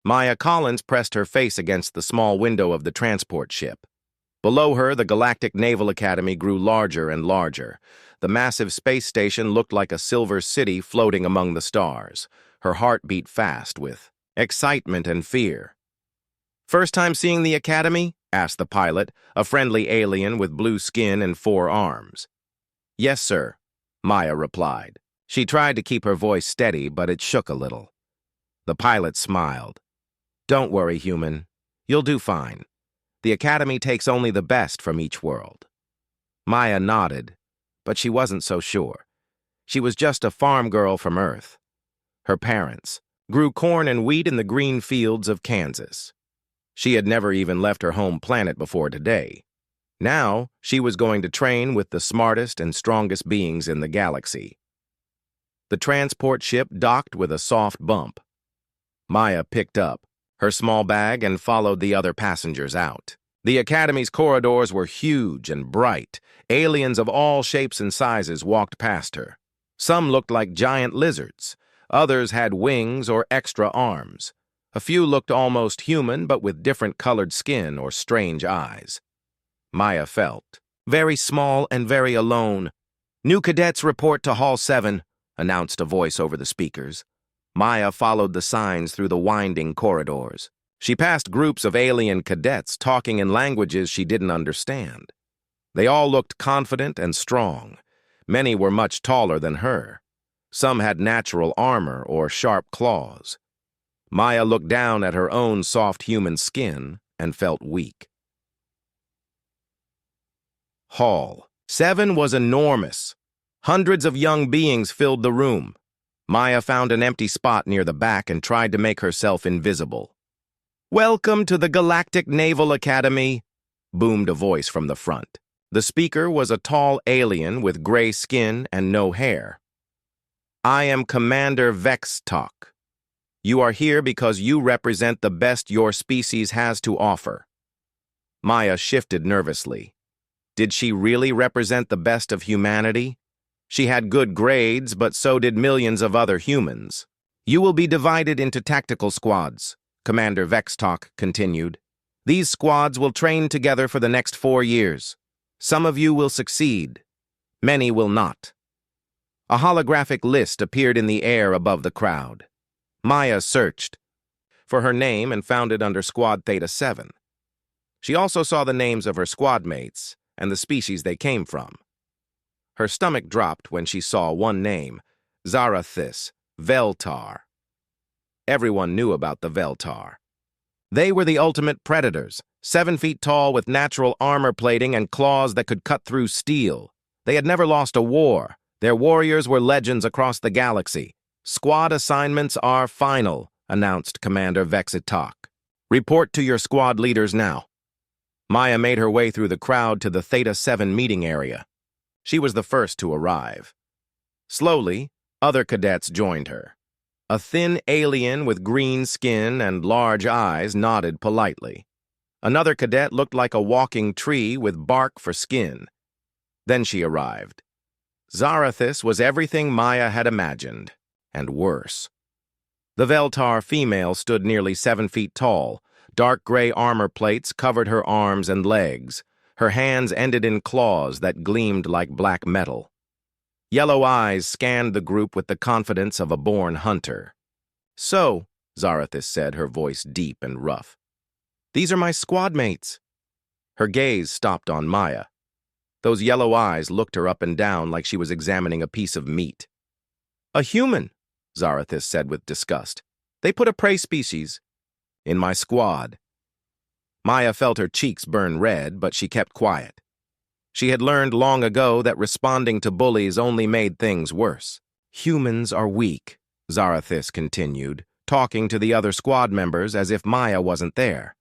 Maya Collins pressed her face against the small window of the transport ship. Below her, the Galactic Naval Academy grew larger and larger. The massive space station looked like a silver city floating among the stars. Her heart beat fast with excitement and fear. "First time seeing the Academy?" asked the pilot, a friendly alien with blue skin and 4 arms. "Yes, sir," Maya replied. She tried to keep her voice steady, but it shook a little. The pilot smiled. "Don't worry, human. You'll do fine. The Academy takes only the best from each world." Maya nodded, but she wasn't so sure. She was just a farm girl from Earth. Her parents grew corn and wheat in the green fields of Kansas. She had never even left her home planet before today. Now, she was going to train with the smartest and strongest beings in the galaxy. The transport ship docked with a soft bump. Maya picked up her small bag and followed the other passengers out. The Academy's corridors were huge and bright. Aliens of all shapes and sizes walked past her. Some looked like giant lizards. Others had wings or extra arms. A few looked almost human, but with different colored skin or strange eyes. Maya felt very small and very alone. "New cadets report to Hall 7, announced a voice over the speakers. Maya followed the signs through the winding corridors. She passed groups of alien cadets talking in languages she didn't understand. They all looked confident and strong. Many were much taller than her. Some had natural armor or sharp claws. Maya looked down at her own soft human skin and felt weak. Hall 7 was enormous. Hundreds of young beings filled the room. Maya found an empty spot near the back and tried to make herself invisible. "Welcome to the Galactic Naval Academy," boomed a voice from the front. The speaker was a tall alien with gray skin and no hair. "I am Commander Vextalk. You are here because you represent the best your species has to offer." Maya shifted nervously. Did she really represent the best of humanity? She had good grades, but so did millions of other humans. "You will be divided into tactical squads," Commander Vextalk continued. "These squads will train together for the next 4 years. Some of you will succeed. Many will not." A holographic list appeared in the air above the crowd. Maya searched for her name and found it under Squad Theta 7. She also saw the names of her squad mates and the species they came from. Her stomach dropped when she saw one name, Zarathis Veltar. Everyone knew about the Veltar. They were the ultimate predators, 7 feet tall with natural armor plating and claws that could cut through steel. They had never lost a war. Their warriors were legends across the galaxy. "Squad assignments are final," announced Commander Vextalk. "Report to your squad leaders now." Maya made her way through the crowd to the Theta 7 meeting area. She was the first to arrive. Slowly, other cadets joined her. A thin alien with green skin and large eyes nodded politely. Another cadet looked like a walking tree with bark for skin. Then she arrived. Zarathis was everything Maya had imagined, and worse. The Veltar female stood nearly 7 feet tall. Dark gray armor plates covered her arms and legs. Her hands ended in claws that gleamed like black metal. Yellow eyes scanned the group with the confidence of a born hunter. "So," Zarathis said, her voice deep and rough, "these are my squad mates." Her gaze stopped on Maya. Those yellow eyes looked her up and down like she was examining a piece of meat. "A human," Zarathis said with disgust. "They put a prey species in my squad." Maya felt her cheeks burn red, but she kept quiet. She had learned long ago that responding to bullies only made things worse. "Humans are weak," Zarathis continued, talking to the other squad members as if Maya wasn't there.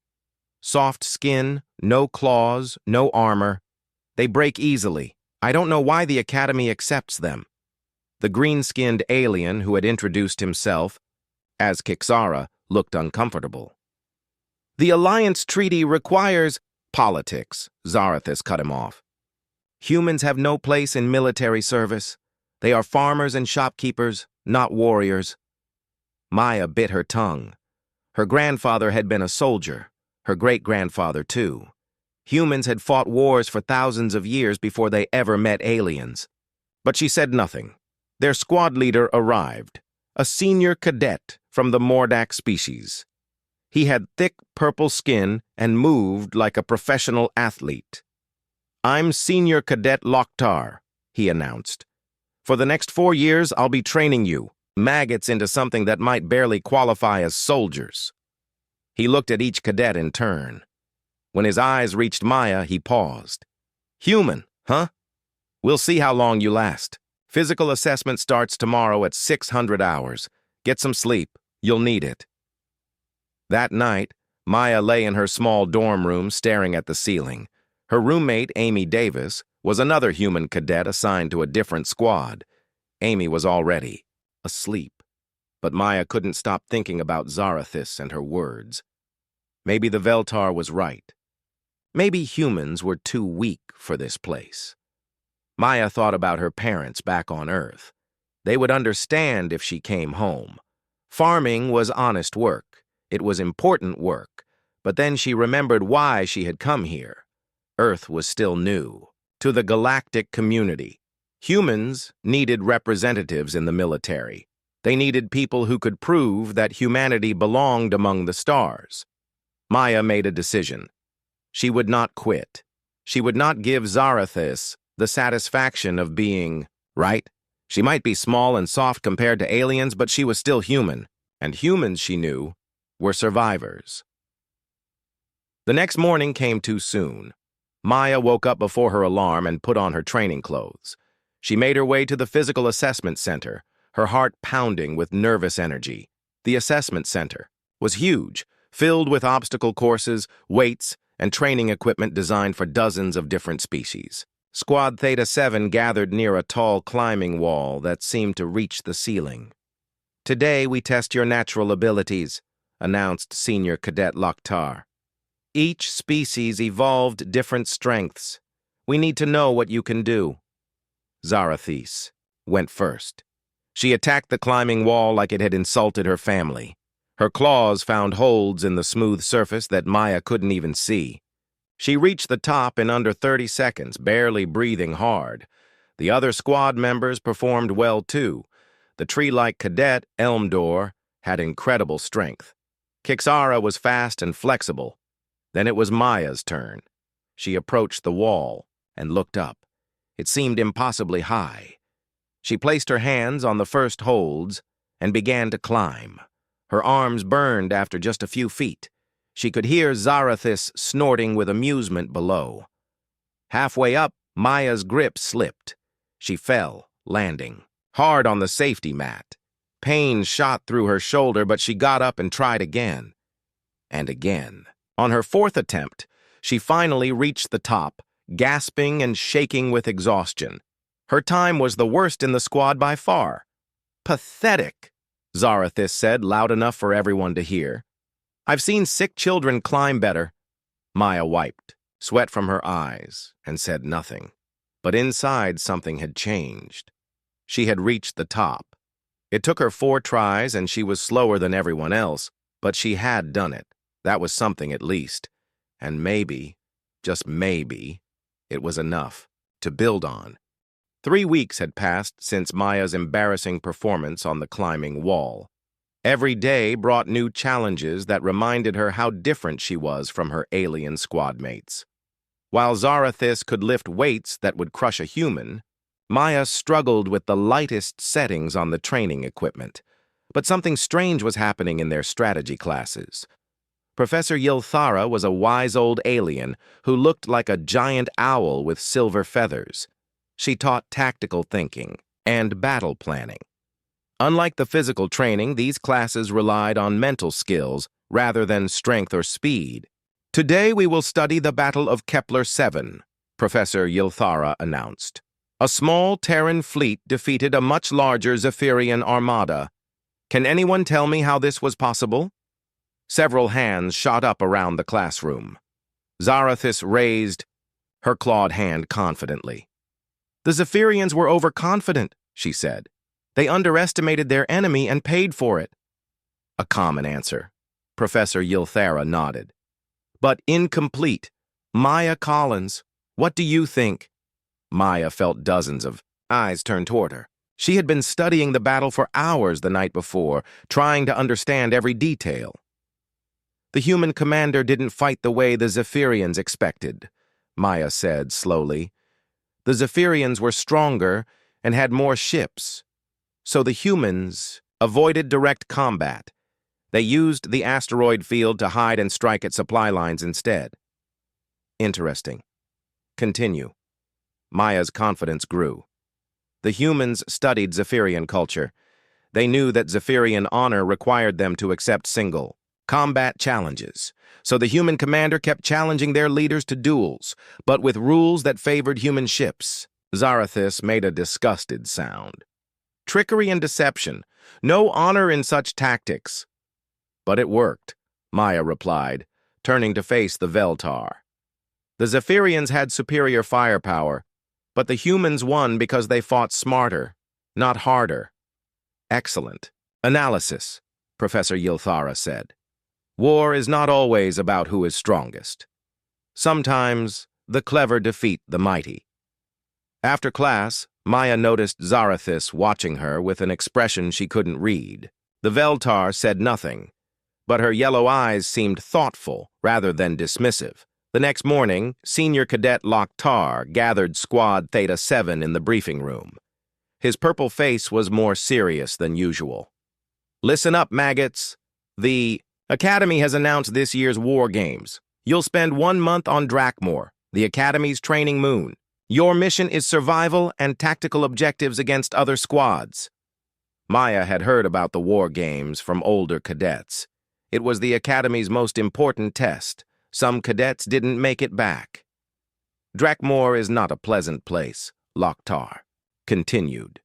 "Soft skin, no claws, no armor. They break easily. I don't know why the Academy accepts them." The green-skinned alien who had introduced himself as Kixara looked uncomfortable. "The Alliance Treaty requires—" "Politics," Zarathis cut him off. "Humans have no place in military service. They are farmers and shopkeepers, not warriors." Maya bit her tongue. Her grandfather had been a soldier, her great-grandfather too. Humans had fought wars for thousands of years before they ever met aliens. But she said nothing. Their squad leader arrived, a senior cadet from the Mordak species. He had thick purple skin and moved like a professional athlete. "I'm Senior Cadet Loktar," he announced. "For the next 4 years, I'll be training you, maggots, into something that might barely qualify as soldiers." He looked at each cadet in turn. When his eyes reached Maya, he paused. "Human, huh? We'll see how long you last. Physical assessment starts tomorrow at 600 hours. Get some sleep. You'll need it." That night, Maya lay in her small dorm room staring at the ceiling. Her roommate, Amy Davis, was another human cadet assigned to a different squad. Amy was already asleep, but Maya couldn't stop thinking about Zarathis and her words. Maybe the Veltar was right. Maybe humans were too weak for this place. Maya thought about her parents back on Earth. They would understand if she came home. Farming was honest work. It was important work, but then she remembered why she had come here. Earth was still new to the galactic community. Humans needed representatives in the military. They needed people who could prove that humanity belonged among the stars. Maya made a decision. She would not quit. She would not give Zarathis the satisfaction of being right. She might be small and soft compared to aliens, but she was still human, and humans, she knew, were survivors. The next morning came too soon. Maya woke up before her alarm and put on her training clothes. She made her way to the physical assessment center, her heart pounding with nervous energy. The assessment center was huge, filled with obstacle courses, weights, and training equipment designed for dozens of different species. Squad Theta 7 gathered near a tall climbing wall that seemed to reach the ceiling. "Today we test your natural abilities," announced Senior Cadet Loktar. "Each species evolved different strengths. We need to know what you can do." Zarathis went first. She attacked the climbing wall like it had insulted her family. Her claws found holds in the smooth surface that Maya couldn't even see. She reached the top in under 30 seconds, barely breathing hard. The other squad members performed well too. The tree-like cadet, Elmdor, had incredible strength. Kixara was fast and flexible. Then it was Maya's turn. She approached the wall and looked up. It seemed impossibly high. She placed her hands on the first holds and began to climb. Her arms burned after just a few feet. She could hear Zarathis snorting with amusement below. Halfway up, Maya's grip slipped. She fell, landing hard on the safety mat. Pain shot through her shoulder, but she got up and tried again. And again. On her fourth attempt, she finally reached the top, gasping and shaking with exhaustion. Her time was the worst in the squad by far. "Pathetic," Zarathis said, loud enough for everyone to hear. "I've seen sick children climb better." Maya wiped sweat from her eyes and said nothing. But inside, something had changed. She had reached the top. It took her 4 tries, and she was slower than everyone else, but she had done it. That was something at least. And maybe, just maybe, it was enough to build on. 3 weeks had passed since Maya's embarrassing performance on the climbing wall. Every day brought new challenges that reminded her how different she was from her alien squad mates. While Zarathis could lift weights that would crush a human, Maya struggled with the lightest settings on the training equipment. But something strange was happening in their strategy classes. Professor Yilthara was a wise old alien who looked like a giant owl with silver feathers. She taught tactical thinking and battle planning. Unlike the physical training, these classes relied on mental skills rather than strength or speed. "Today we will study the Battle of Kepler 7, Professor Yilthara announced. "A small Terran fleet defeated a much larger Zephyrian armada. Can anyone tell me how this was possible?" Several hands shot up around the classroom. Zarathis raised her clawed hand confidently. "The Zephyrians were overconfident," she said. "They underestimated their enemy and paid for it." A common answer. Professor Yilthara nodded. But incomplete. Maya Collins, what do you think? Maya felt dozens of eyes turn toward her. She had been studying the battle for hours the night before, trying to understand every detail. The human commander didn't fight the way the Zephyrians expected, Maya said slowly. The Zephyrians were stronger and had more ships, so the humans avoided direct combat. They used the asteroid field to hide and strike at supply lines instead. Interesting. Continue. Maya's confidence grew. The humans studied Zephyrian culture. They knew that Zephyrian honor required them to accept single combat challenges, so the human commander kept challenging their leaders to duels, but with rules that favored human ships. Zarathis made a disgusted sound. Trickery and deception. No honor in such tactics. But it worked, Maya replied, turning to face the Veltar. The Zephyrians had superior firepower, but the humans won because they fought smarter, not harder. Excellent. Analysis, Professor Yilthara said. War is not always about who is strongest. Sometimes the clever defeat the mighty. After class, Maya noticed Zarathis watching her with an expression she couldn't read. The Veltar said nothing, but her yellow eyes seemed thoughtful rather than dismissive. The next morning, Senior Cadet Loktar gathered Squad Theta 7 in the briefing room. His purple face was more serious than usual. Listen up, maggots. The Academy has announced this year's war games. You'll spend 1 month on Drakmor, the Academy's training moon. Your mission is survival and tactical objectives against other squads. Maya had heard about the war games from older cadets. It was the Academy's most important test. Some cadets didn't make it back. Drakmor is not a pleasant place, Loktar continued.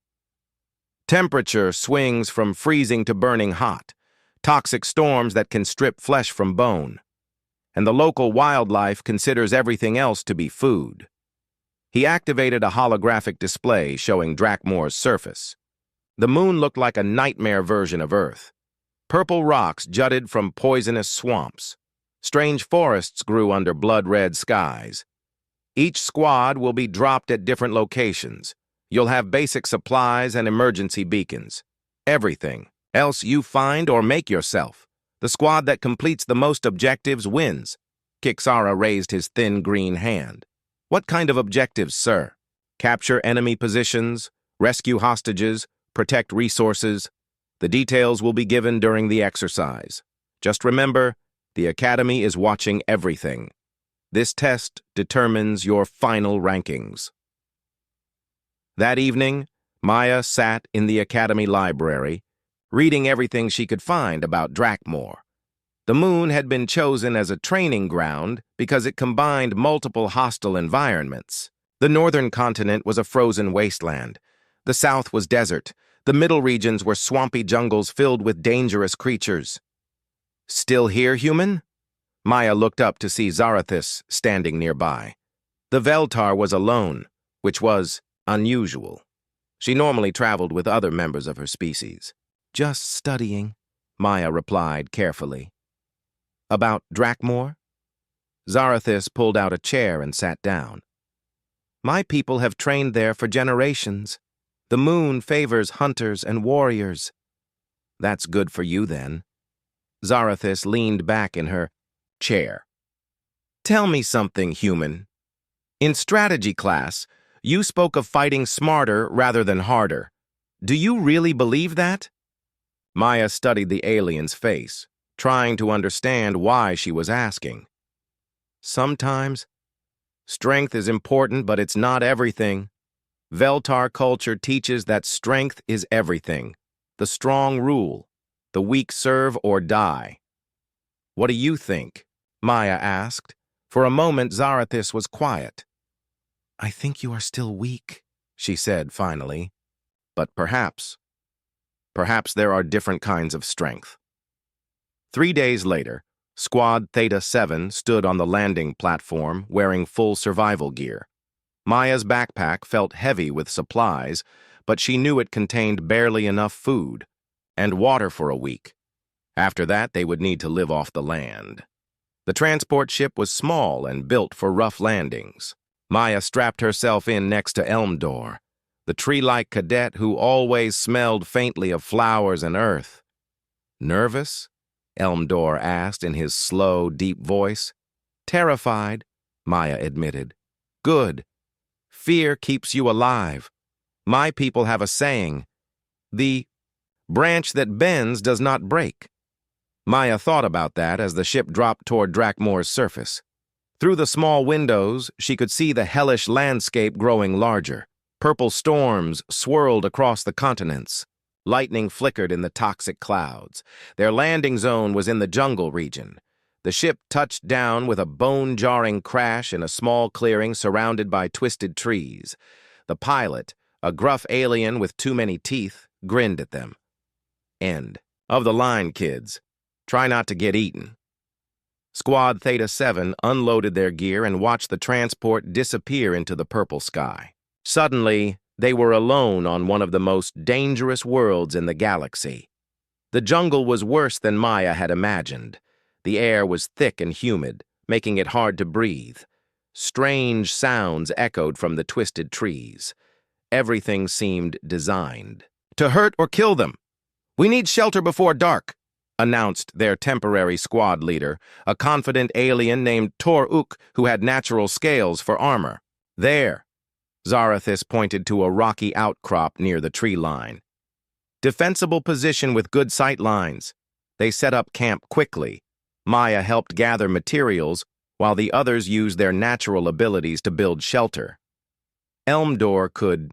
Temperature swings from freezing to burning hot, toxic storms that can strip flesh from bone, and the local wildlife considers everything else to be food. He activated a holographic display showing Drakmor's surface. The moon looked like a nightmare version of Earth. Purple rocks jutted from poisonous swamps. Strange forests grew under blood-red skies. Each squad will be dropped at different locations. You'll have basic supplies and emergency beacons. Everything else you find or make yourself. The squad that completes the most objectives wins. Kixara raised his thin green hand. What kind of objectives, sir? Capture enemy positions, rescue hostages, protect resources. The details will be given during the exercise. Just remember, the Academy is watching everything. This test determines your final rankings. That evening, Maya sat in the Academy library, reading everything she could find about Drakmor. The moon had been chosen as a training ground because it combined multiple hostile environments. The northern continent was a frozen wasteland. The south was desert. The middle regions were swampy jungles filled with dangerous creatures. Still here, human? Maya looked up to see Zarathis standing nearby. The Veltar was alone, which was unusual. She normally traveled with other members of her species. Just studying, Maya replied carefully. About Drakmor? Zarathis pulled out a chair and sat down. My people have trained there for generations. The moon favors hunters and warriors. That's good for you, then. Zarathis leaned back in her chair. Tell me something, human. In strategy class, you spoke of fighting smarter rather than harder. Do you really believe that? Maya studied the alien's face, trying to understand why she was asking. Sometimes, strength is important, but it's not everything. Veltar culture teaches that strength is everything. The strong rule. The weak serve or die. What do you think? Maya asked. For a moment, Zarathis was quiet. I think you are still weak, she said finally. But perhaps there are different kinds of strength. 3 days later, Squad Theta 7 stood on the landing platform wearing full survival gear. Maya's backpack felt heavy with supplies, but she knew it contained barely enough food and water for a week. After that, they would need to live off the land. The transport ship was small and built for rough landings. Maya strapped herself in next to Elmdor, the tree-like cadet who always smelled faintly of flowers and earth. "Nervous?" Elmdor asked in his slow, deep voice. "Terrified," Maya admitted. "Good. Fear keeps you alive. My people have a saying, 'The branch that bends does not break.'" Maya thought about that as the ship dropped toward Drakmore's surface. Through the small windows, she could see the hellish landscape growing larger. Purple storms swirled across the continents. Lightning flickered in the toxic clouds. Their landing zone was in the jungle region. The ship touched down with a bone-jarring crash in a small clearing surrounded by twisted trees. The pilot, a gruff alien with too many teeth, grinned at them. "End of the line, kids. Try not to get eaten." Squad Theta 7 unloaded their gear and watched the transport disappear into the purple sky. Suddenly, they were alone on one of the most dangerous worlds in the galaxy. The jungle was worse than Maya had imagined. The air was thick and humid, making it hard to breathe. Strange sounds echoed from the twisted trees. Everything seemed designed to hurt or kill them. "We need shelter before dark," announced their temporary squad leader, a confident alien named Tor-Uk who had natural scales for armor. "There." Zarathis pointed to a rocky outcrop near the tree line. "Defensible position with good sight lines." They set up camp quickly. Maya helped gather materials, while the others used their natural abilities to build shelter. Elmdor could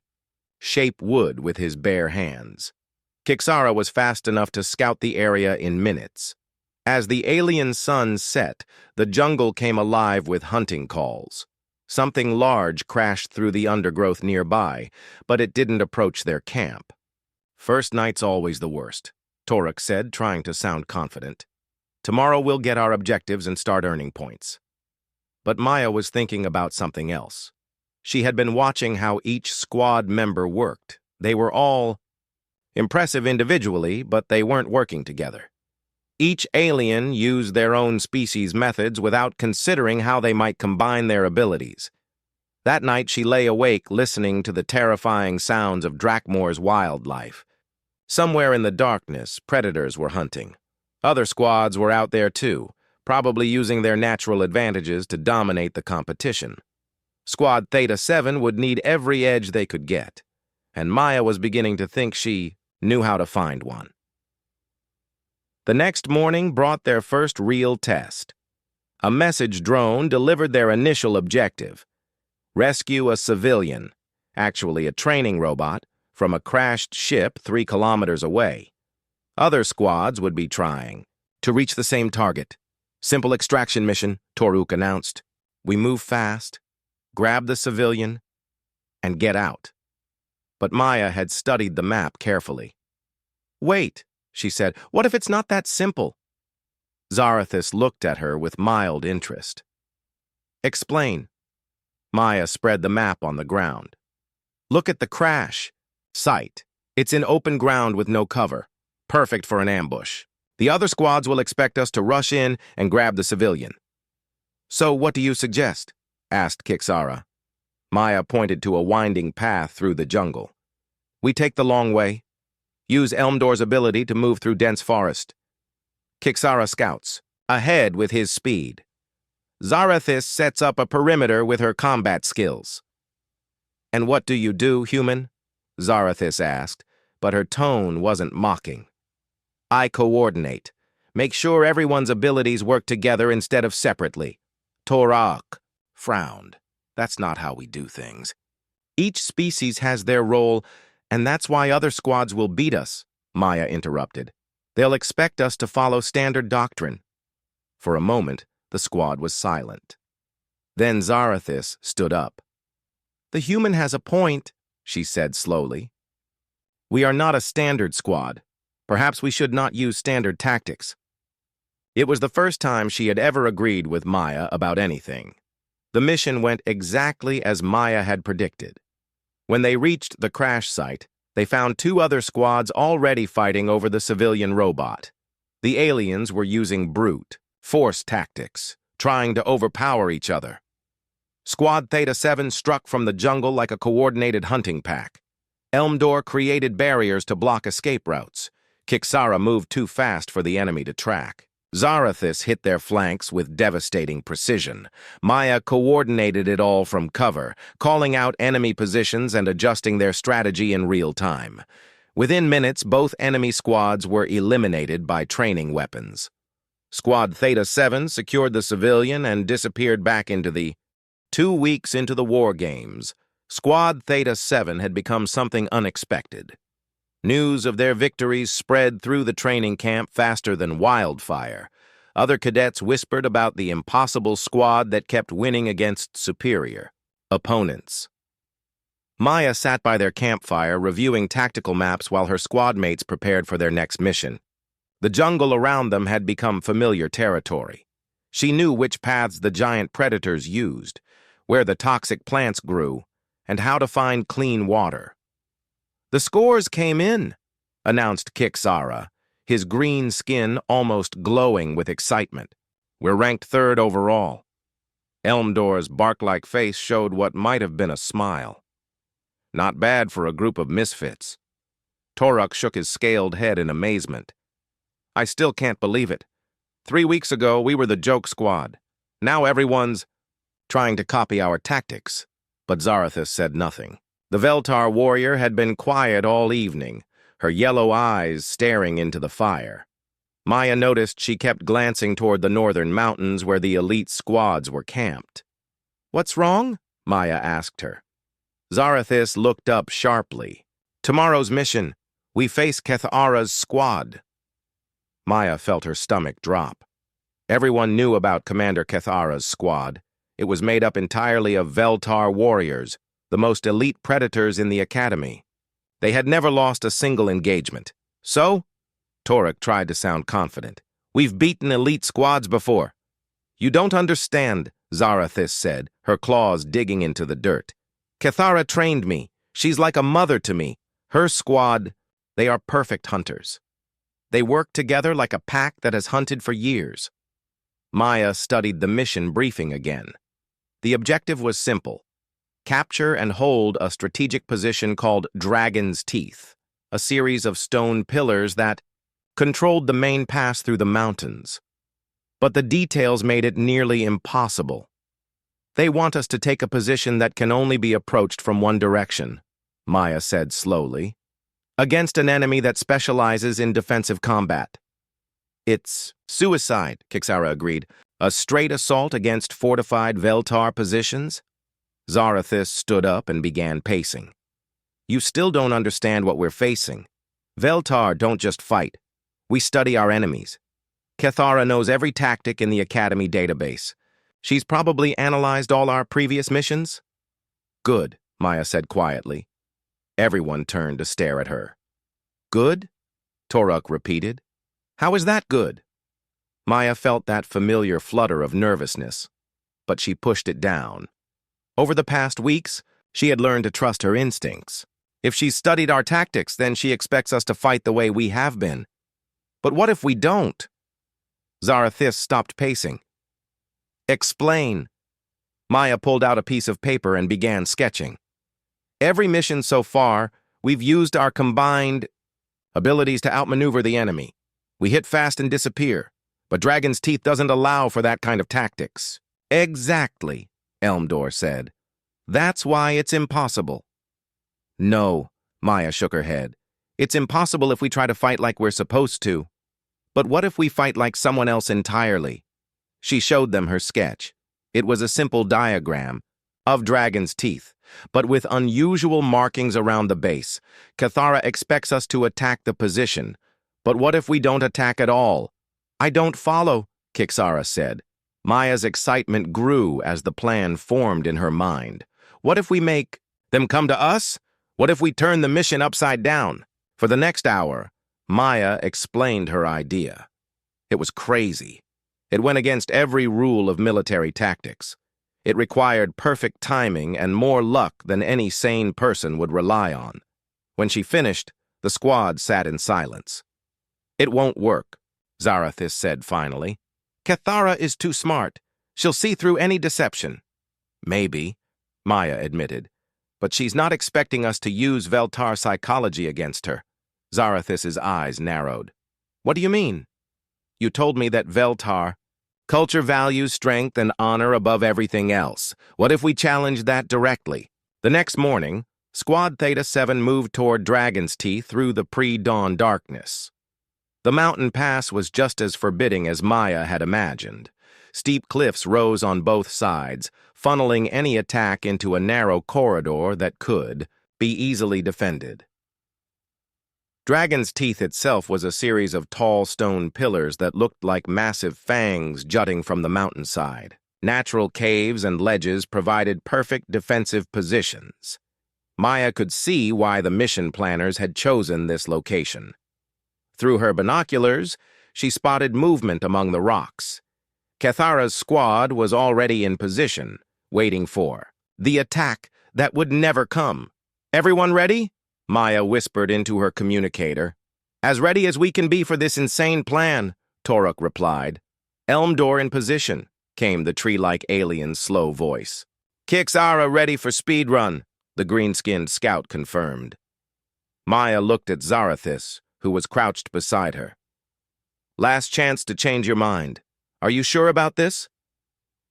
shape wood with his bare hands. Kixara was fast enough to scout the area in minutes. As the alien sun set, the jungle came alive with hunting calls. Something large crashed through the undergrowth nearby, but it didn't approach their camp. "First night's always the worst," Toruk said, trying to sound confident. "Tomorrow we'll get our objectives and start earning points." But Maya was thinking about something else. She had been watching how each squad member worked. They were all impressive individually, but they weren't working together. Each alien used their own species' methods without considering how they might combine their abilities. That night she lay awake listening to the terrifying sounds of Drakmore's wildlife. Somewhere in the darkness, predators were hunting. Other squads were out there too, probably using their natural advantages to dominate the competition. Squad Theta 7 would need every edge they could get, and Maya was beginning to think she knew how to find one. The next morning brought their first real test. A message drone delivered their initial objective: rescue a civilian, actually a training robot, from a crashed ship 3 kilometers away. Other squads would be trying to reach the same target. "Simple extraction mission," Toruk announced. "We move fast, grab the civilian, and get out." But Maya had studied the map carefully. "Wait," she said, "what if it's not that simple?" Zarathis looked at her with mild interest. "Explain." Maya spread the map on the ground. "Look at the crash site. It's in open ground with no cover. Perfect for an ambush. The other squads will expect us to rush in and grab the civilian." "So what do you suggest?" asked Kixara. Maya pointed to a winding path through the jungle. "We take the long way. Use Elmdor's ability to move through dense forest. Kixara scouts, ahead with his speed. Zarathis sets up a perimeter with her combat skills." "And what do you do, human?" Zarathis asked, but her tone wasn't mocking. "I coordinate. Make sure everyone's abilities work together instead of separately." Torak frowned. "That's not how we do things. Each species has their role, and that's why other squads will beat us," Maya interrupted. "They'll expect us to follow standard doctrine." For a moment, the squad was silent. Then Zarathis stood up. "The human has a point," she said slowly. "We are not a standard squad. Perhaps we should not use standard tactics." It was the first time she had ever agreed with Maya about anything. The mission went exactly as Maya had predicted. When they reached the crash site, they found 2 other squads already fighting over the civilian robot. The aliens were using brute force tactics, trying to overpower each other. Squad Theta 7 struck from the jungle like a coordinated hunting pack. Elmdor created barriers to block escape routes. Kixara moved too fast for the enemy to track. Zarathis hit their flanks with devastating precision. Maya coordinated it all from cover, calling out enemy positions and adjusting their strategy in real time. Within minutes, both enemy squads were eliminated by training weapons. Squad Theta 7 secured the civilian and disappeared back into the 2 weeks into the war games. Squad Theta 7 had become something unexpected. News of their victories spread through the training camp faster than wildfire. Other cadets whispered about the impossible squad that kept winning against superior opponents. Maya sat by their campfire reviewing tactical maps while her squad mates prepared for their next mission. The jungle around them had become familiar territory. She knew which paths the giant predators used, where the toxic plants grew, and how to find clean water. "The scores came in," announced Kixara, his green skin almost glowing with excitement. "We're ranked 3rd overall." Elmdor's bark-like face showed what might have been a smile. "Not bad for a group of misfits." Toruk shook his scaled head in amazement. "I still can't believe it. 3 weeks ago, we were the joke squad. Now everyone's trying to copy our tactics." But Zarathis said nothing. The Veltar warrior had been quiet all evening, her yellow eyes staring into the fire. Maya noticed she kept glancing toward the northern mountains where the elite squads were camped. "What's wrong?" Maya asked her. Zarathis looked up sharply. "Tomorrow's mission. We face Kethara's squad." Maya felt her stomach drop. Everyone knew about Commander Kethara's squad. It was made up entirely of Veltar warriors, the most elite predators in the academy. They had never lost a single engagement. "So?" Toruk tried to sound confident. "We've beaten elite squads before." "You don't understand," Zarathis said, her claws digging into the dirt. "Kethara trained me. She's like a mother to me. Her squad, they are perfect hunters. They work together like a pack that has hunted for years." Maya studied the mission briefing again. The objective was simple: capture and hold a strategic position called Dragon's Teeth, a series of stone pillars that controlled the main pass through the mountains. But the details made it nearly impossible. "They want us to take a position that can only be approached from one direction," Maya said slowly, "against an enemy that specializes in defensive combat." "It's suicide," Kixara agreed. "A straight assault against fortified Veltar positions?" Zarathis stood up and began pacing. "You still don't understand what we're facing. Veltar don't just fight. We study our enemies. Kethara knows every tactic in the Academy database. She's probably analyzed all our previous missions." "Good," Maya said quietly. Everyone turned to stare at her. "Good?" Toruk repeated. "How is that good?" Maya felt that familiar flutter of nervousness, but she pushed it down. Over the past weeks, she had learned to trust her instincts. If she's studied our tactics, then she expects us to fight the way we have been. But what if we don't? Zarathis stopped pacing. "Explain." Maya pulled out a piece of paper and began sketching. "Every mission so far, we've used our combined abilities to outmaneuver the enemy. We hit fast and disappear, but Dragon's Teeth doesn't allow for that kind of tactics." "Exactly," Elmdor said. "That's why it's impossible." "No," Maya shook her head. "It's impossible if we try to fight like we're supposed to. But what if we fight like someone else entirely?" She showed them her sketch. It was a simple diagram of Dragon's Teeth, but with unusual markings around the base. "Kethara expects us to attack the position. But what if we don't attack at all?" "I don't follow," Kixara said. Maya's excitement grew as the plan formed in her mind. "What if we make them come to us? What if we turn the mission upside down?" For the next hour, Maya explained her idea. It was crazy. It went against every rule of military tactics. It required perfect timing and more luck than any sane person would rely on. When she finished, the squad sat in silence. "It won't work," Zarathis said finally. Cathara is too smart. She'll see through any deception. Maybe, Maya admitted, but she's not expecting us to use Veltar psychology against her. Zarathis's eyes narrowed. What do you mean? You told me that Veltar, culture values strength and honor above everything else. What if we challenge that directly? The next morning, Squad Theta 7 moved toward Dragon's Teeth through the pre-dawn darkness. The mountain pass was just as forbidding as Maya had imagined. Steep cliffs rose on both sides, funneling any attack into a narrow corridor that could be easily defended. Dragon's Teeth itself was a series of tall stone pillars that looked like massive fangs jutting from the mountainside. Natural caves and ledges provided perfect defensive positions. Maya could see why the mission planners had chosen this location. Through her binoculars, she spotted movement among the rocks. Cathara's squad was already in position, waiting for the attack that would never come. Everyone ready? Maya whispered into her communicator. As ready as we can be for this insane plan, Toruk replied. Elm door in position, came the tree-like alien's slow voice. Kixara ready for speed run, the green-skinned scout confirmed. Maya looked at Zarathis, who was crouched beside her. Last chance to change your mind. Are you sure about this?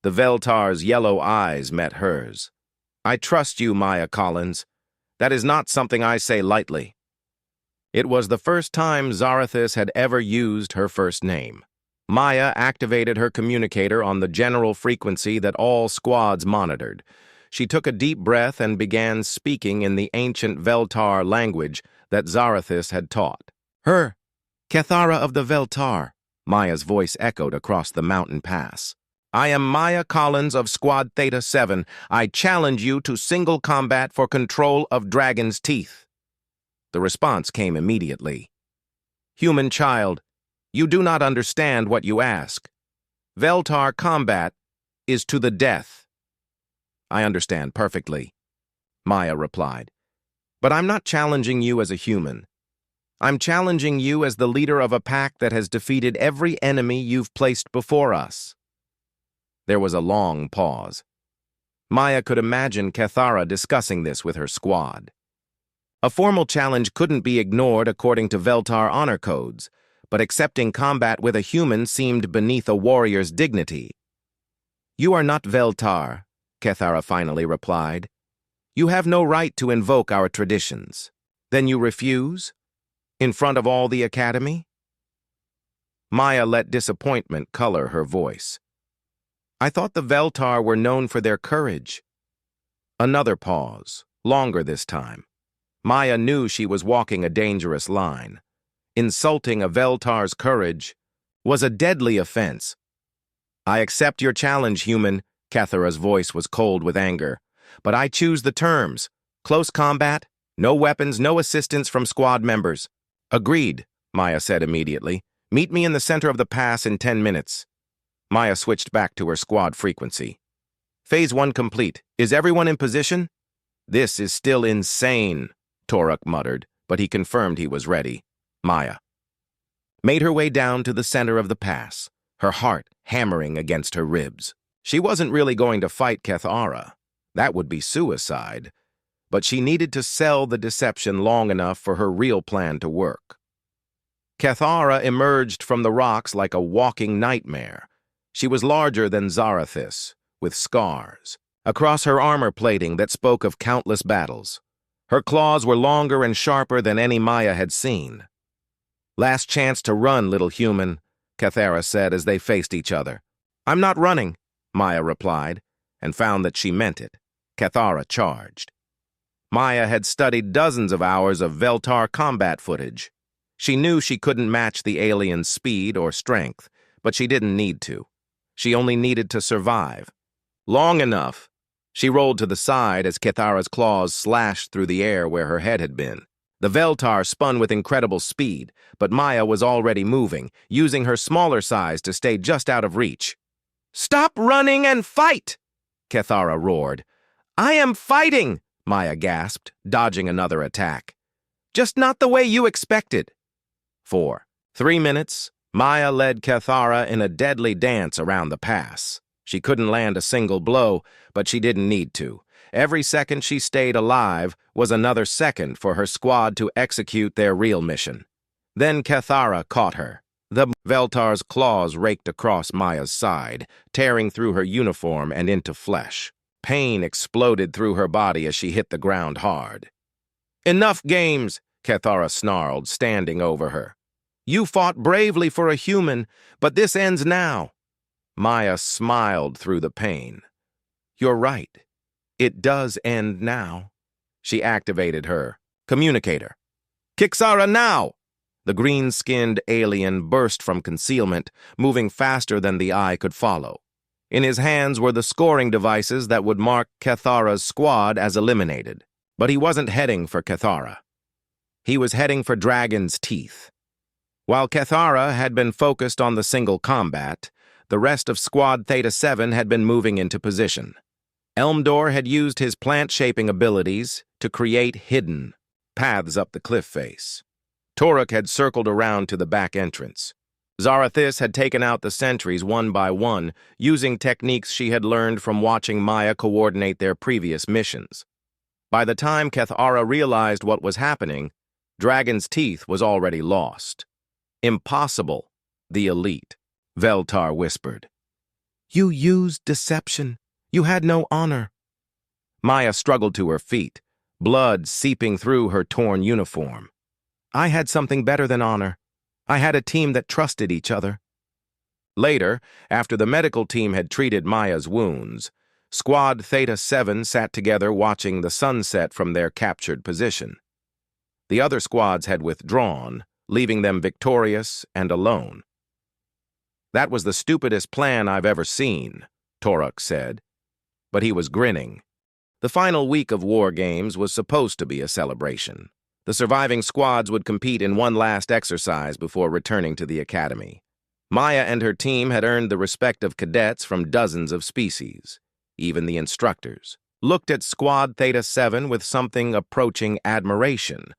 The Veltar's yellow eyes met hers. I trust you, Maya Collins. That is not something I say lightly. It was the first time Zarathis had ever used her first name. Maya activated her communicator on the general frequency that all squads monitored. She took a deep breath and began speaking in the ancient Veltar language that Zarathis had taught. Her, Cathara of the Veltar, Maya's voice echoed across the mountain pass. I am Maya Collins of Squad Theta 7. I challenge you to single combat for control of Dragon's Teeth. The response came immediately. Human child, you do not understand what you ask. Veltar combat is to the death. I understand perfectly, Maya replied. But I'm not challenging you as a human. I'm challenging you as the leader of a pack that has defeated every enemy you've placed before us. There was a long pause. Maya could imagine Cathara discussing this with her squad. A formal challenge couldn't be ignored according to Veltar honor codes, but accepting combat with a human seemed beneath a warrior's dignity. You are not Veltar, Cathara finally replied. You have no right to invoke our traditions. Then you refuse? In front of all the academy? Maya let disappointment color her voice. I thought the Veltar were known for their courage. Another pause, longer this time. Maya knew she was walking a dangerous line. Insulting a Veltar's courage was a deadly offense. I accept your challenge, human, Cathara's voice was cold with anger. But I choose the terms. Close combat, no weapons, no assistance from squad members. Agreed, Maya said immediately. Meet me in the center of the pass in 10 minutes. Maya switched back to her squad frequency. Phase 1 complete. Is everyone in position? This is still insane, Toruk muttered, but he confirmed he was ready. Maya made her way down to the center of the pass, her heart hammering against her ribs. She wasn't really going to fight Cathara. That would be suicide. But she needed to sell the deception long enough for her real plan to work. Cathara emerged from the rocks like a walking nightmare. She was larger than Zarathis, with scars across her armor plating that spoke of countless battles. Her claws were longer and sharper than any Maya had seen. Last chance to run, little human, Cathara said as they faced each other. I'm not running, Maya replied, and found that she meant it. Cathara charged. Maya had studied dozens of hours of Veltar combat footage. She knew she couldn't match the alien's speed or strength, but she didn't need to. She only needed to survive. Long enough. She rolled to the side as Cathara's claws slashed through the air where her head had been. The Veltar spun with incredible speed, but Maya was already moving, using her smaller size to stay just out of reach. Stop running and fight! Cathara roared. I am fighting, Maya gasped, dodging another attack. Just not the way you expected. 3 minutes, Maya led Cathara in a deadly dance around the pass. She couldn't land a single blow, but she didn't need to. Every second she stayed alive was another second for her squad to execute their real mission. Then Cathara caught her. The Veltar's claws raked across Maya's side, tearing through her uniform and into flesh. Pain exploded through her body as she hit the ground hard. "Enough games," Cathara snarled, standing over her. "You fought bravely for a human, but this ends now." Maya smiled through the pain. "You're right. It does end now." She activated her communicator. "Kixara now!" The green-skinned alien burst from concealment, moving faster than the eye could follow. In his hands were the scoring devices that would mark Cathara's squad as eliminated. But he wasn't heading for Cathara. He was heading for Dragon's Teeth. While Cathara had been focused on the single combat, the rest of Squad Theta 7 had been moving into position. Elmdor had used his plant-shaping abilities to create hidden paths up the cliff face. Toruk had circled around to the back entrance. Zarathis had taken out the sentries one by one, using techniques she had learned from watching Maya coordinate their previous missions. By the time Cathara realized what was happening, Dragon's Teeth was already lost. "Impossible, the elite," Veltar whispered. "You used deception. You had no honor." Maya struggled to her feet, blood seeping through her torn uniform. "I had something better than honor. I had a team that trusted each other." Later, after the medical team had treated Maya's wounds, Squad Theta 7 sat together watching the sunset from their captured position. The other squads had withdrawn, leaving them victorious and alone. "That was the stupidest plan I've ever seen," Toruk said. But he was grinning. The final week of War Games was supposed to be a celebration. The surviving squads would compete in one last exercise before returning to the academy. Maya and her team had earned the respect of cadets from dozens of species. Even the instructors looked at Squad Theta 7 with something approaching admiration.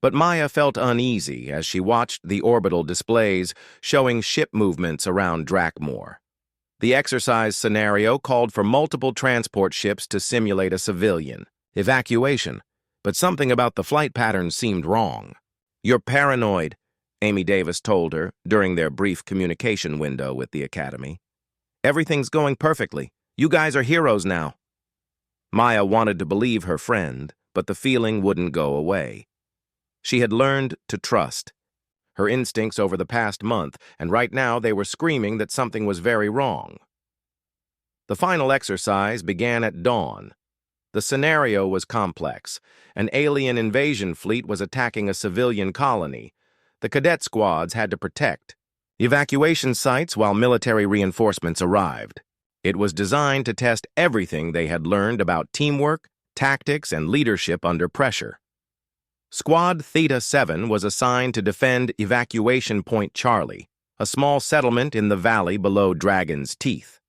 But Maya felt uneasy as she watched the orbital displays showing ship movements around Drakmor. The exercise scenario called for multiple transport ships to simulate a civilian evacuation, but something about the flight patterns seemed wrong. "You're paranoid," Amy Davis told her during their brief communication window with the academy. "Everything's going perfectly. You guys are heroes now." Maya wanted to believe her friend, but the feeling wouldn't go away. She had learned to trust her instincts over the past month, and right now they were screaming that something was very wrong. The final exercise began at dawn. The scenario was complex. An alien invasion fleet was attacking a civilian colony. The cadet squads had to protect evacuation sites while military reinforcements arrived. It was designed to test everything they had learned about teamwork, tactics, and leadership under pressure. Squad Theta 7 was assigned to defend Evacuation Point Charlie, a small settlement in the valley below Dragon's Teeth.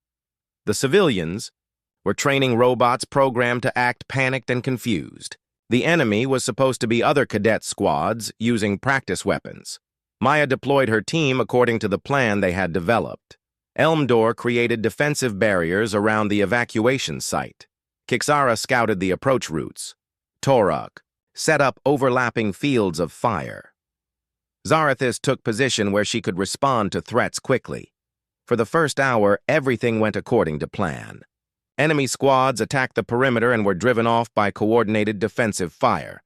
The civilians were training robots programmed to act panicked and confused. The enemy was supposed to be other cadet squads using practice weapons. Maya deployed her team according to the plan they had developed. Elmdor created defensive barriers around the evacuation site. Kixara scouted the approach routes. Toruk set up overlapping fields of fire. Zarathis took position where she could respond to threats quickly. For the first hour, everything went according to plan. Enemy squads attacked the perimeter and were driven off by coordinated defensive fire.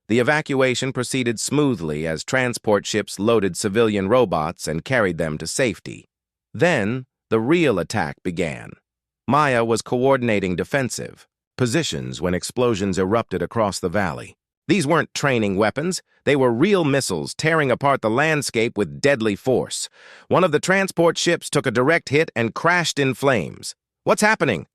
The evacuation proceeded smoothly as transport ships loaded civilian robots and carried them to safety. Then, the real attack began. Maya was coordinating defensive positions when explosions erupted across the valley. These weren't training weapons. They were real missiles tearing apart the landscape with deadly force. One of the transport ships took a direct hit and crashed in flames. "What's happening?"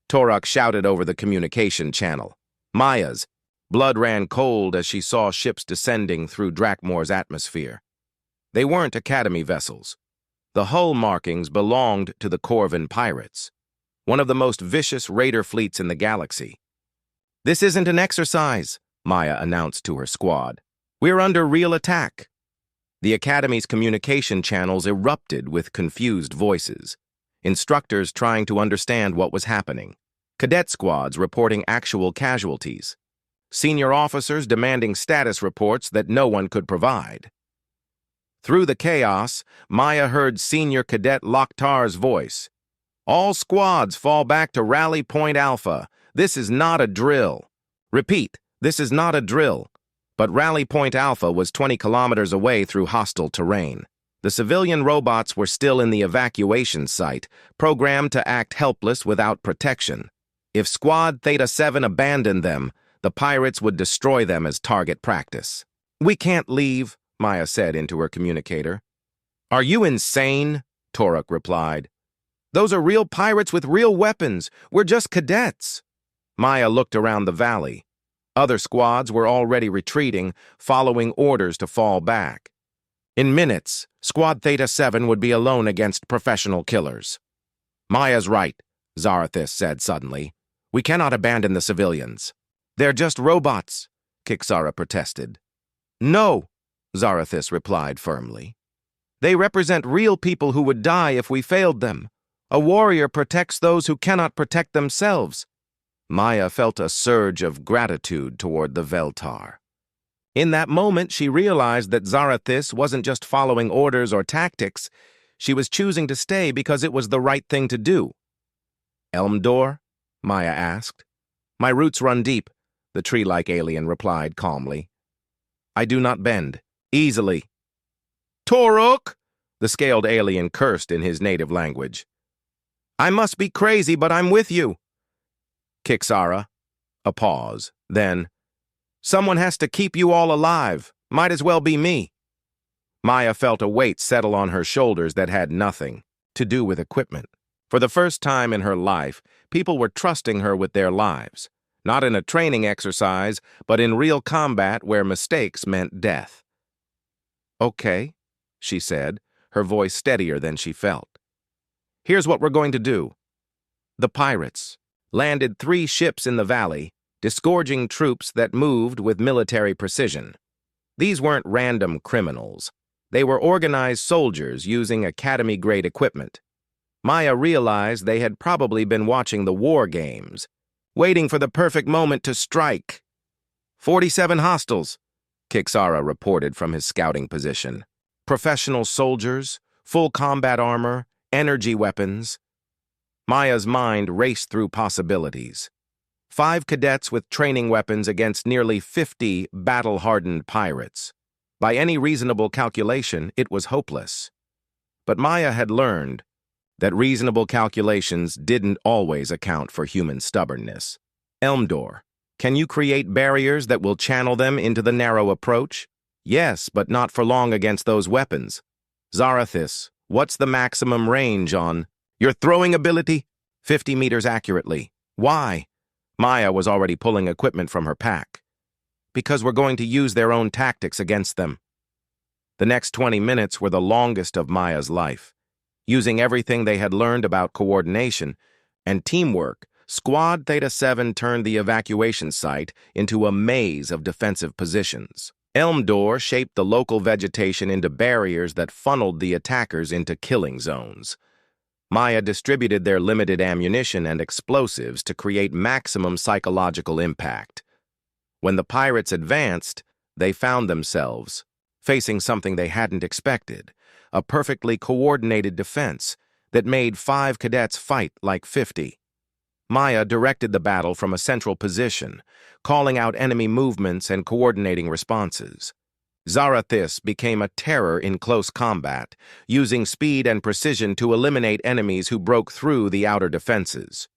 Toruk shouted over the communication channel. Maya's blood ran cold as she saw ships descending through Drakmor's atmosphere. They weren't Academy vessels. The hull markings belonged to the Corvin pirates, one of the most vicious raider fleets in the galaxy. "This isn't an exercise," Maya announced to her squad. "We're under real attack." The Academy's communication channels erupted with confused voices, instructors trying to understand what was happening, cadet squads reporting actual casualties, senior officers demanding status reports that no one could provide. Through the chaos, Maya heard Senior Cadet Lokhtar's voice. "All squads fall back to Rally Point Alpha. This is not a drill. Repeat, this is not a drill." But Rally Point Alpha was 20 kilometers away through hostile terrain. The civilian robots were still in the evacuation site, programmed to act helpless without protection. If Squad Theta 7 abandoned them, the pirates would destroy them as target practice. "We can't leave," Maya said into her communicator. "Are you insane?" Toruk replied. "Those are real pirates with real weapons. We're just cadets." Maya looked around the valley. Other squads were already retreating, following orders to fall back. In minutes, Squad Theta 7 would be alone against professional killers. "Maya's right," Zarathis said suddenly. "We cannot abandon the civilians." "They're just robots," Kixara protested. "No," Zarathis replied firmly. "They represent real people who would die if we failed them. A warrior protects those who cannot protect themselves." Maya felt a surge of gratitude toward the Veltar. In that moment, she realized that Zarathis wasn't just following orders or tactics. She was choosing to stay because it was the right thing to do. "Elmdor?" Maya asked. "My roots run deep," the tree-like alien replied calmly. "I do not bend. Easily." "Toruk!" the scaled alien cursed in his native language. "I must be crazy, but I'm with you." Kixara. A pause. Then, "Someone has to keep you all alive. Might as well be me." Maya felt a weight settle on her shoulders that had nothing to do with equipment. For the first time in her life, people were trusting her with their lives. Not in a training exercise, but in real combat where mistakes meant death. "Okay," she said, her voice steadier than she felt. "Here's what we're going to do." The pirates landed 3 ships in the valley, disgorging troops that moved with military precision. These weren't random criminals. They were organized soldiers using academy-grade equipment. Maya realized they had probably been watching the war games, waiting for the perfect moment to strike. 47 hostiles, Kixara reported from his scouting position. Professional soldiers, full combat armor, energy weapons. Maya's mind raced through possibilities. 5 cadets with training weapons against nearly 50 battle-hardened pirates. By any reasonable calculation, it was hopeless. But Maya had learned that reasonable calculations didn't always account for human stubbornness. "Elmdor, can you create barriers that will channel them into the narrow approach?" "Yes, but not for long against those weapons." "Zarathis, what's the maximum range on your throwing ability?" 50 meters accurately." "Why?" Maya was already pulling equipment from her pack. "Because we're going to use their own tactics against them." The next 20 minutes were the longest of Maya's life. Using everything they had learned about coordination and teamwork, Squad Theta 7 turned the evacuation site into a maze of defensive positions. Elmdor shaped the local vegetation into barriers that funneled the attackers into killing zones. Maya distributed their limited ammunition and explosives to create maximum psychological impact. When the pirates advanced, they found themselves facing something they hadn't expected, a perfectly coordinated defense that made 5 cadets fight like 50. Maya directed the battle from a central position, calling out enemy movements and coordinating responses. Zarathis became a terror in close combat, using speed and precision to eliminate enemies who broke through the outer defenses.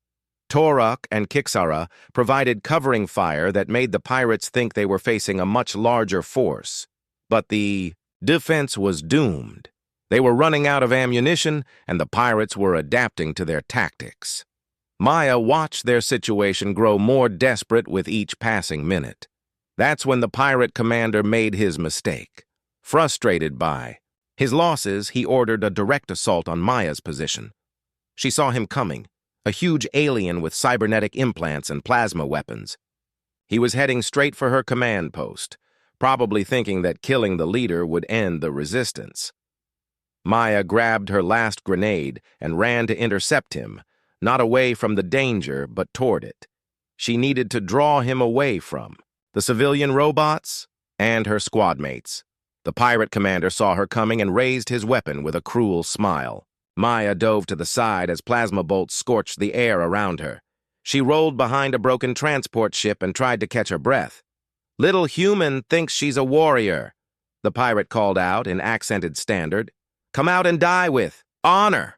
Toruk and Kixara provided covering fire that made the pirates think they were facing a much larger force. But the defense was doomed. They were running out of ammunition, and the pirates were adapting to their tactics. Maya watched their situation grow more desperate with each passing minute. That's when the pirate commander made his mistake. Frustrated by his losses, he ordered a direct assault on Maya's position. She saw him coming, a huge alien with cybernetic implants and plasma weapons. He was heading straight for her command post, probably thinking that killing the leader would end the resistance. Maya grabbed her last grenade and ran to intercept him, not away from the danger, but toward it. She needed to draw him away from the civilian robots and her squad mates. The pirate commander saw her coming and raised his weapon with a cruel smile. Maya dove to the side as plasma bolts scorched the air around her. She rolled behind a broken transport ship and tried to catch her breath. "Little human thinks she's a warrior," the pirate called out in accented standard. "Come out and die with honor."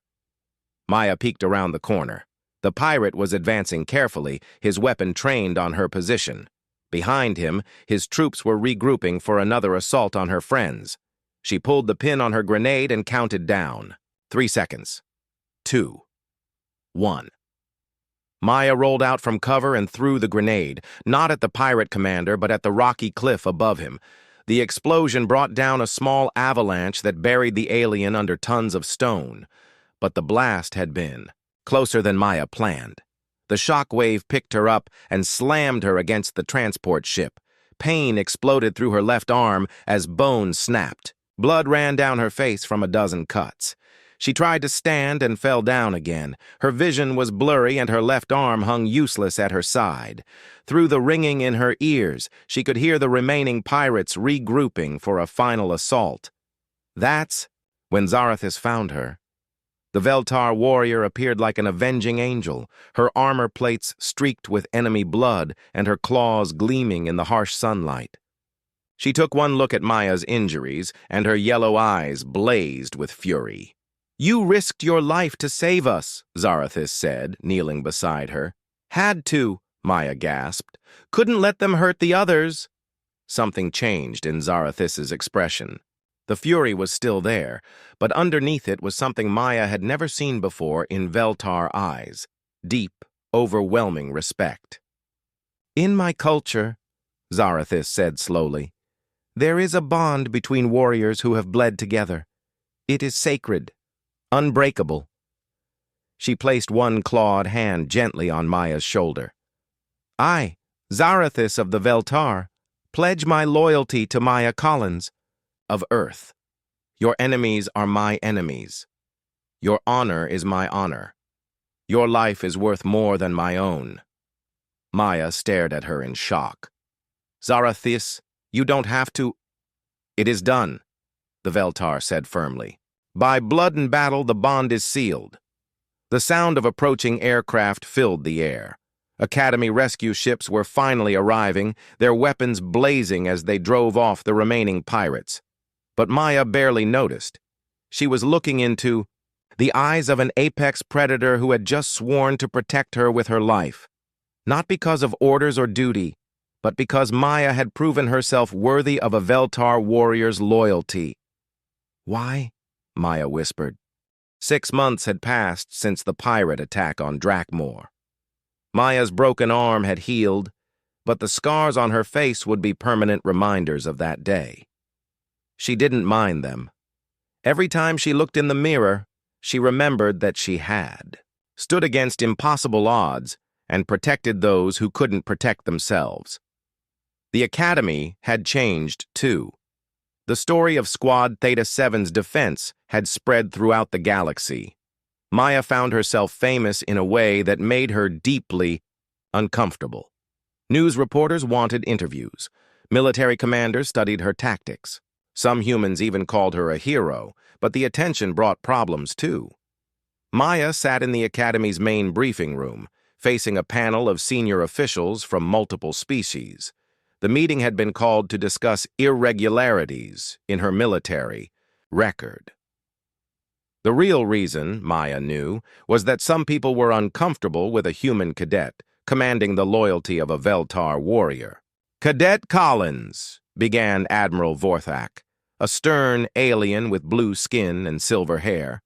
Maya peeked around the corner. The pirate was advancing carefully, his weapon trained on her position. Behind him, his troops were regrouping for another assault on her friends. She pulled the pin on her grenade and counted down. 3 seconds. 2. 1. Maya rolled out from cover and threw the grenade, not at the pirate commander, but at the rocky cliff above him. The explosion brought down a small avalanche that buried the alien under tons of stone. But the blast had been closer than Maya planned. The shock wave picked her up and slammed her against the transport ship. Pain exploded through her left arm as bones snapped. Blood ran down her face from a dozen cuts. She tried to stand and fell down again. Her vision was blurry and her left arm hung useless at her side. Through the ringing in her ears, she could hear the remaining pirates regrouping for a final assault. That's when Zarathis found her. The Veltar warrior appeared like an avenging angel, her armor plates streaked with enemy blood and her claws gleaming in the harsh sunlight. She took one look at Maya's injuries, and her yellow eyes blazed with fury. "You risked your life to save us," Zarathis said, kneeling beside her. "Had to," Maya gasped. "Couldn't let them hurt the others." Something changed in Zarathis's expression. The fury was still there, but underneath it was something Maya had never seen before in Veltar eyes: deep, overwhelming respect. "In my culture," Zarathis said slowly, "there is a bond between warriors who have bled together. It is sacred, unbreakable." She placed one clawed hand gently on Maya's shoulder. "I, Zarathis of the Veltar, pledge my loyalty to Maya Collins of Earth. Your enemies are my enemies. Your honor is my honor. Your life is worth more than my own." Maya stared at her in shock. "Zarathis, you don't have to—" "It is done," the Veltar said firmly. "By blood and battle, the bond is sealed." The sound of approaching aircraft filled the air. Academy rescue ships were finally arriving, their weapons blazing as they drove off the remaining pirates. But Maya barely noticed. She was looking into the eyes of an apex predator who had just sworn to protect her with her life. Not because of orders or duty, but because Maya had proven herself worthy of a Veltar warrior's loyalty. "Why?" Maya whispered. 6 months had passed since the pirate attack on Drakmor. Maya's broken arm had healed, but the scars on her face would be permanent reminders of that day. She didn't mind them. Every time she looked in the mirror, she remembered that she had stood against impossible odds and protected those who couldn't protect themselves. The Academy had changed, too. The story of Squad Theta 7's defense had spread throughout the galaxy. Maya found herself famous in a way that made her deeply uncomfortable. News reporters wanted interviews. Military commanders studied her tactics. Some humans even called her a hero, but the attention brought problems too. Maya sat in the Academy's main briefing room, facing a panel of senior officials from multiple species. The meeting had been called to discuss irregularities in her military record. The real reason, Maya knew, was that some people were uncomfortable with a human cadet commanding the loyalty of a Veltar warrior. "Cadet Collins," began Admiral Vorthak, a stern alien with blue skin and silver hair.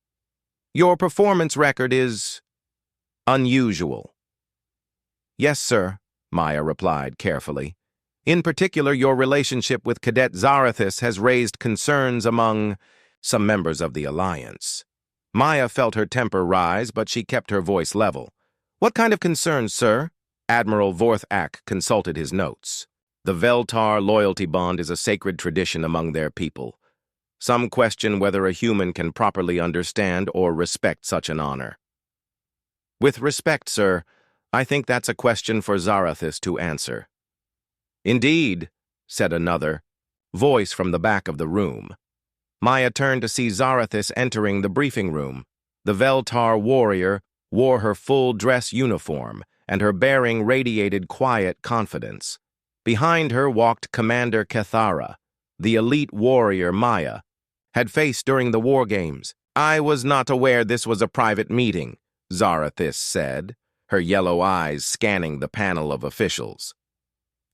"Your performance record is unusual." "Yes, sir," Maya replied carefully. "In particular, your relationship with Cadet Zarathis has raised concerns among some members of the Alliance." Maya felt her temper rise, but she kept her voice level. "What kind of concerns, sir?" Admiral Vorthak consulted his notes. The Veltar loyalty bond is a sacred tradition among their people. Some question whether a human can properly understand or respect such an honor. With respect, sir, I think that's a question for Zarathis to answer. Indeed, said another voice from the back of the room. Maya turned to see Zarathis entering the briefing room. The Veltar warrior wore her full dress uniform, and her bearing radiated quiet confidence. Behind her walked Commander Kethara, the elite warrior Maya had faced during the war games. I was not aware this was a private meeting, Zarathis said, her yellow eyes scanning the panel of officials.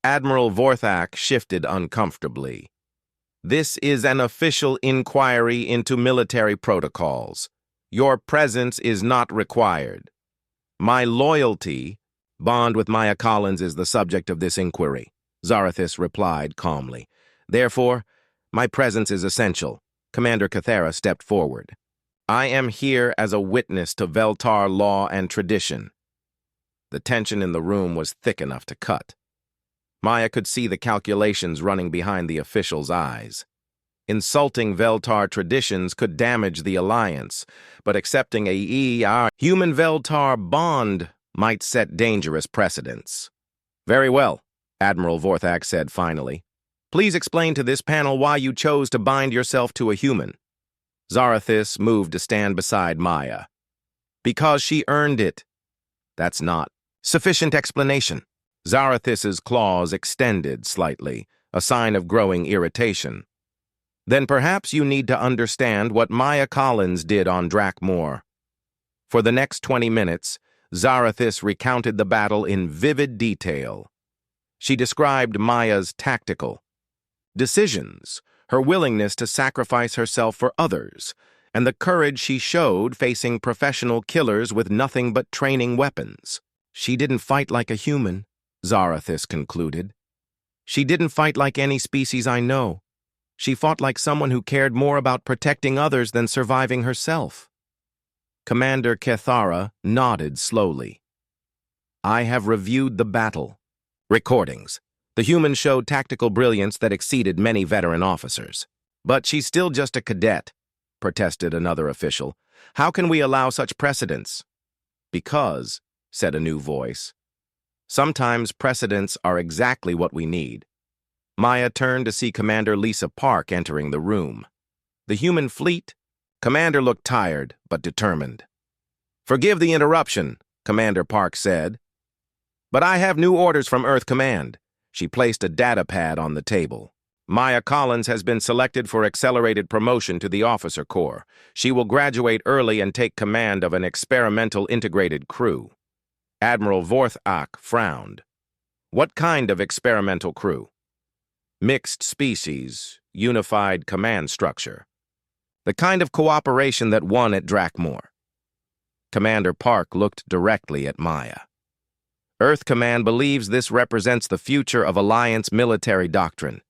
Admiral Vorthak shifted uncomfortably. This is an official inquiry into military protocols. Your presence is not required. My loyalty bond with Maya Collins is the subject of this inquiry, Zarathis replied calmly. Therefore, my presence is essential. Commander Kethara stepped forward. I am here as a witness to Veltar law and tradition. The tension in the room was thick enough to cut. Maya could see the calculations running behind the official's eyes. Insulting Veltar traditions could damage the alliance, but accepting a human-Veltar bond might set dangerous precedents. Very well, Admiral Vorthak said finally. Please explain to this panel why you chose to bind yourself to a human. Zarathis moved to stand beside Maya. Because she earned it. That's not sufficient explanation. Zarathis's claws extended slightly, a sign of growing irritation. Then perhaps you need to understand what Maya Collins did on Drakmor. For the next 20 minutes, Zarathis recounted the battle in vivid detail. She described Maya's tactical decisions, her willingness to sacrifice herself for others, and the courage she showed facing professional killers with nothing but training weapons. She didn't fight like a human, Zarathis concluded. She didn't fight like any species I know. She fought like someone who cared more about protecting others than surviving herself. Commander Kethara nodded slowly. I have reviewed the battle. Recordings. The human showed tactical brilliance that exceeded many veteran officers. But she's still just a cadet, protested another official. How can we allow such precedents? Because, said a new voice, sometimes precedents are exactly what we need. Maya turned to see Commander Lisa Park entering the room. The human fleet? Commander looked tired, but determined. Forgive the interruption, Commander Park said. But I have new orders from Earth Command. She placed a data pad on the table. Maya Collins has been selected for accelerated promotion to the officer corps. She will graduate early and take command of an experimental integrated crew. Admiral Vorthak frowned. What kind of experimental crew? Mixed species, unified command structure. The kind of cooperation that won at Drakmor. Commander Park looked directly at Maya. Earth Command believes this represents the future of Alliance military doctrine.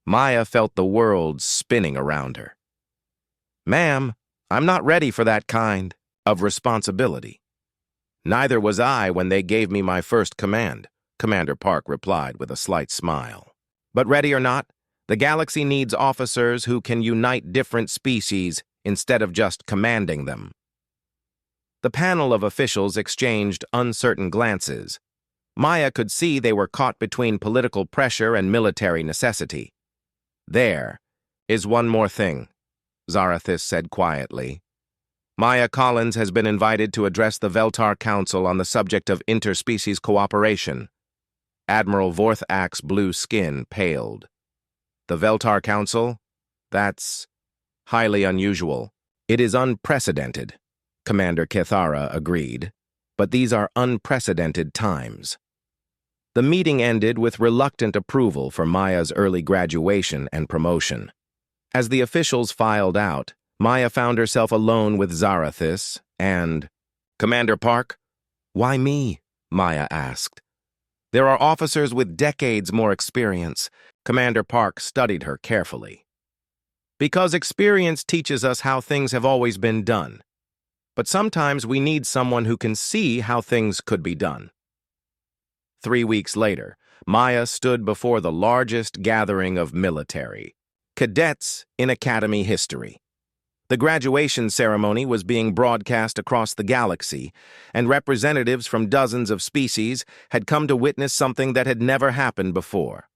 Maya felt the world spinning around her. Ma'am, I'm not ready for that kind of responsibility. Neither was I when they gave me my first command, Commander Park replied with a slight smile. But ready or not, the galaxy needs officers who can unite different species instead of just commanding them. The panel of officials exchanged uncertain glances. Maya could see they were caught between political pressure and military necessity. There is one more thing, Zarathis said quietly. Maya Collins has been invited to address the Veltar Council on the subject of interspecies cooperation. Admiral Vorthak's blue skin paled. The Veltar Council? That's highly unusual. It is unprecedented, Commander Kethara agreed, but these are unprecedented times. The meeting ended with reluctant approval for Maya's early graduation and promotion. As the officials filed out, Maya found herself alone with Zarathis and, Commander Park? Why me? Maya asked. There are officers with decades more experience. Commander Park studied her carefully. Because experience teaches us how things have always been done. But sometimes we need someone who can see how things could be done. 3 weeks later, Maya stood before the largest gathering of military cadets in Academy history. The graduation ceremony was being broadcast across the galaxy, and representatives from dozens of species had come to witness something that had never happened before.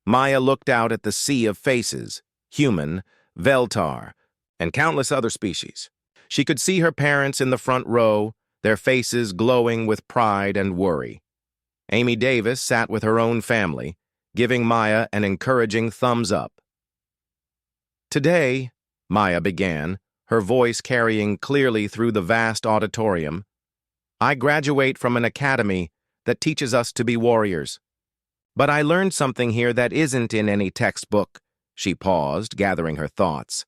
Maya looked out at the sea of faces, human, Veltar, and countless other species. She could see her parents in the front row, their faces glowing with pride and worry. Amy Davis sat with her own family, giving Maya an encouraging thumbs up. Today, Maya began, her voice carrying clearly through the vast auditorium, I graduate from an academy that teaches us to be warriors. But I learned something here that isn't in any textbook. She paused, gathering her thoughts.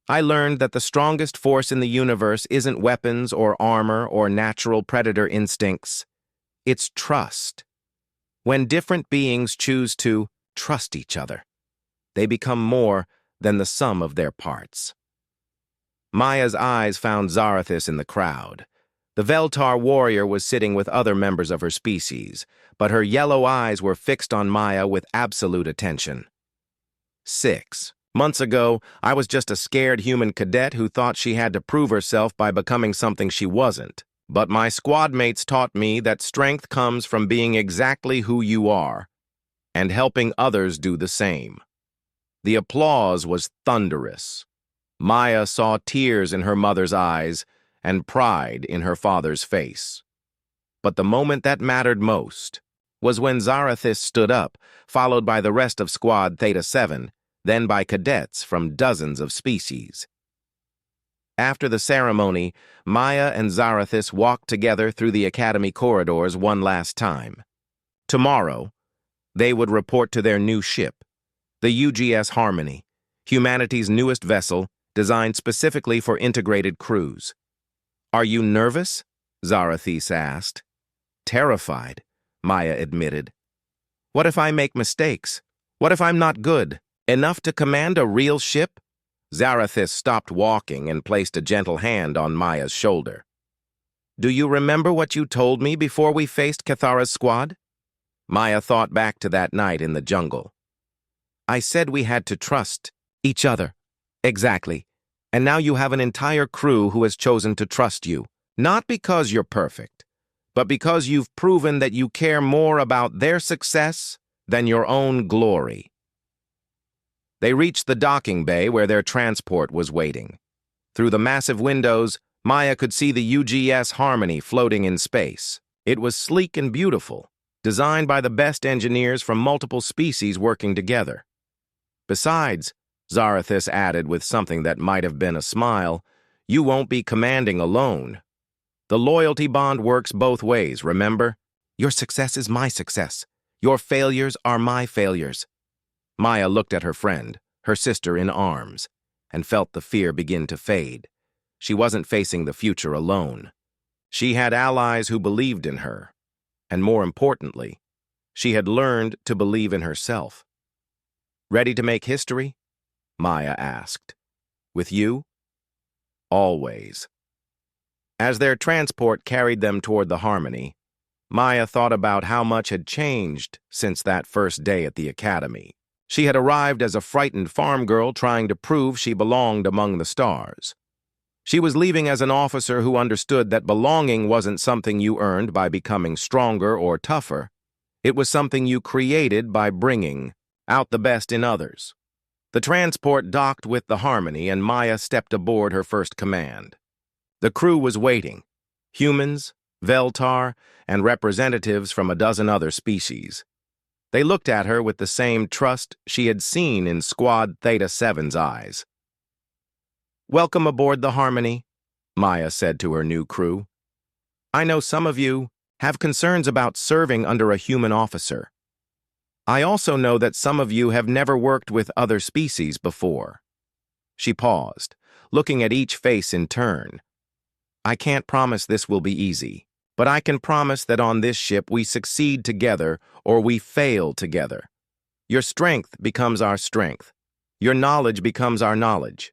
I learned that the strongest force in the universe isn't weapons or armor or natural predator instincts. It's trust. When different beings choose to trust each other, they become more than the sum of their parts. Maya's eyes found Zarathis in the crowd. The Veltar warrior was sitting with other members of her species, but her yellow eyes were fixed on Maya with absolute attention. 6 months ago, I was just a scared human cadet who thought she had to prove herself by becoming something she wasn't. But my squad mates taught me that strength comes from being exactly who you are and helping others do the same. The applause was thunderous. Maya saw tears in her mother's eyes and pride in her father's face. But the moment that mattered most was when Zarathis stood up, followed by the rest of Squad Theta 7, then by cadets from dozens of species. After the ceremony, Maya and Zarathis walked together through the Academy corridors one last time. Tomorrow, they would report to their new ship, the UGS Harmony, humanity's newest vessel designed specifically for integrated crews. Are you nervous? Zarathis asked. Terrified, Maya admitted. What if I make mistakes? What if I'm not good enough to command a real ship? Zarathis stopped walking and placed a gentle hand on Maya's shoulder. Do you remember what you told me before we faced Cathara's squad? Maya thought back to that night in the jungle. I said we had to trust each other. Exactly. And now you have an entire crew who has chosen to trust you. Not because you're perfect, but because you've proven that you care more about their success than your own glory. They reached the docking bay where their transport was waiting. Through the massive windows, Maya could see the UGS Harmony floating in space. It was sleek and beautiful, designed by the best engineers from multiple species working together. Besides, Zarathis added with something that might have been a smile, you won't be commanding alone. The loyalty bond works both ways, remember? Your success is my success. Your failures are my failures. Maya looked at her friend, her sister in arms, and felt the fear begin to fade. She wasn't facing the future alone. She had allies who believed in her, and more importantly, she had learned to believe in herself. Ready to make history? Maya asked. With you? Always. As their transport carried them toward the Harmony, Maya thought about how much had changed since that first day at the academy. She had arrived as a frightened farm girl trying to prove she belonged among the stars. She was leaving as an officer who understood that belonging wasn't something you earned by becoming stronger or tougher. It was something you created by bringing out the best in others. The transport docked with the Harmony, and Maya stepped aboard her first command. The crew was waiting. Humans, Veltar, and representatives from a dozen other species. They looked at her with the same trust she had seen in Squad Theta 7's eyes. Welcome aboard the Harmony, Maya said to her new crew. I know some of you have concerns about serving under a human officer. I also know that some of you have never worked with other species before. She paused, looking at each face in turn. I can't promise this will be easy, but I can promise that on this ship we succeed together or we fail together. Your strength becomes our strength. Your knowledge becomes our knowledge.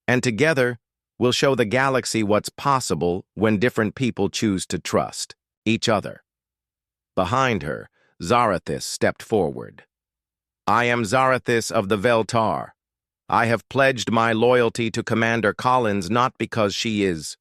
And together, we'll show the galaxy what's possible when different people choose to trust each other. Behind her, Zarathis stepped forward. I am Zarathis of the Veltar. I have pledged my loyalty to Commander Collins not because she is